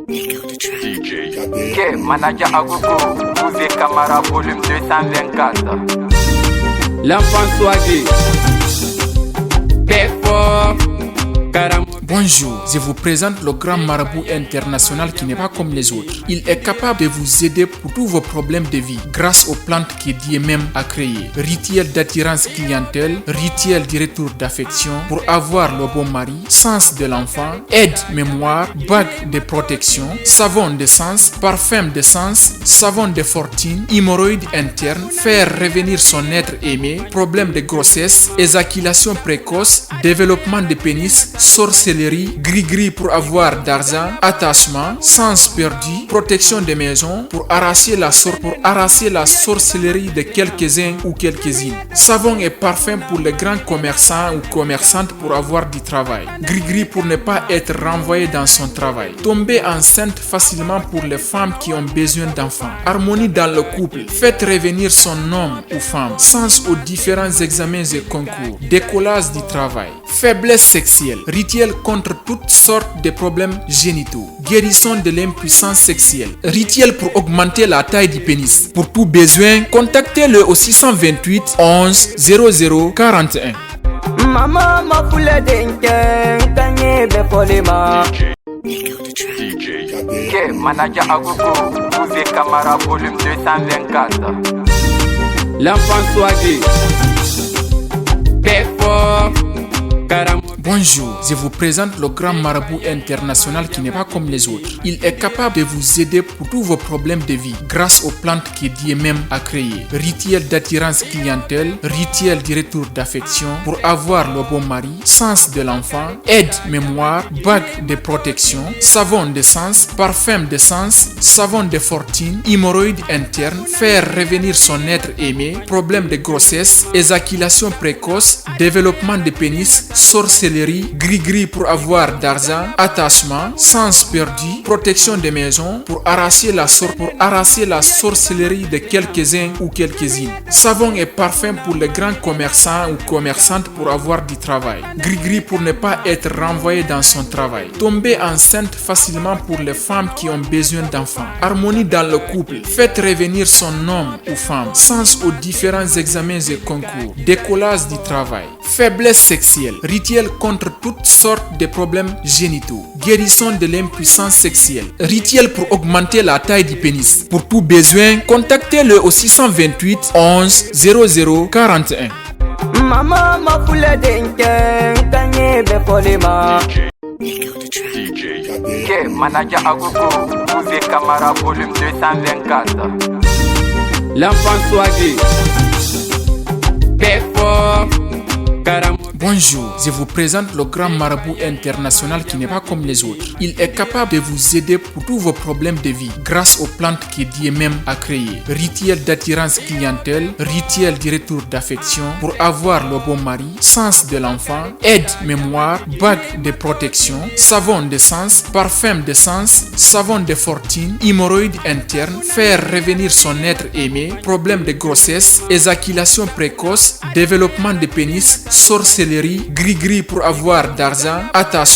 DJ Manager Agogo, Ouzé Camara, volume 224. L'enfant soigné, fort. Bonjour, je vous présente le grand marabout international qui n'est pas comme les autres. Il est capable de vous aider pour tous vos problèmes de vie grâce aux plantes que Dieu même a créées. Rituel d'attirance clientèle, rituel du retour d'affection pour avoir le bon mari, sens de l'enfant, aide mémoire, bague de protection, savon de sens, parfum de sens, savon de fortune, hémorroïdes internes, faire revenir son être aimé, problème de grossesse, éjaculation précoce, développement de pénis, sorcellerie, gris-gris pour avoir d'argent, attachement, sens perdu, protection des maisons pour arracher la sorcellerie de quelques-uns ou quelques-unes. Savon et parfum pour les grands commerçants ou commerçantes pour avoir du travail. Gris-gris pour ne pas être renvoyé dans son travail. Tomber enceinte facilement pour les femmes qui ont besoin d'enfants. Harmonie dans le couple. Faites revenir son homme ou femme. Sens aux différents examens et concours. Décollage du travail. Faiblesse sexuelle. Rituel contre toutes sortes de problèmes génitaux. Guérison de l'impuissance sexuelle. Rituel pour augmenter la taille du pénis. Pour tout besoin, contactez-le au 628 11 00 41. Maman m'a foulé d'inquiète, gagné des polima. DJ Manager Agogo, Ouzé Camara, volume 224. L'enfant soigné, fort. Bonjour, je vous présente le grand marabout international qui n'est pas comme les autres. Il est capable de vous aider pour tous vos problèmes de vie grâce aux plantes que Dieu même a créées. Rituel d'attirance clientèle, rituel du retour d'affection pour avoir le bon mari, sens de l'enfant, aide mémoire, bague de protection, savon de sens, parfum de sens, savon de fortune, hémorroïdes internes, faire revenir son être aimé, problème de grossesse, éjaculation précoce, développement de pénis, sorcellerie, gris-gris pour avoir d'argent, attachement, sens perdu, protection des maisons pour arracher la sorcellerie de quelques-uns ou quelques-unes. Savon et parfum pour les grands commerçants ou commerçantes pour avoir du travail. Gris-gris pour ne pas être renvoyé dans son travail. Tomber enceinte facilement pour les femmes qui ont besoin d'enfants. Harmonie dans le couple. Faites revenir son homme ou femme. Sens aux différents examens et concours. Décollage du travail. Faiblesse sexuelle. Rituel contre toutes sortes de problèmes génitaux. Guérison de l'impuissance sexuelle. Rituel pour augmenter la taille du pénis. Pour tout besoin, contactez-le au 628 11 00 41. Maman m'a foulé d'inquiète, gagné des polima. DJ Manager Agogo, Ouzé Camara, volume 224. L'enfant soigné, fort. Bonjour, je vous présente le grand marabout international qui n'est pas comme les autres. Il est capable de vous aider pour tous vos problèmes de vie grâce aux plantes que Dieu même a créées. Rituel d'attirance clientèle, rituel du retour d'affection pour avoir le bon mari, sens de l'enfant, aide mémoire, bague de protection, savon de sens, parfum de sens, savon de fortune, hémorroïdes internes, faire revenir son être aimé, problème de grossesse, éjaculation précoce, développement de pénis, sorcellerie, gris-gris pour avoir d'argent, attachement.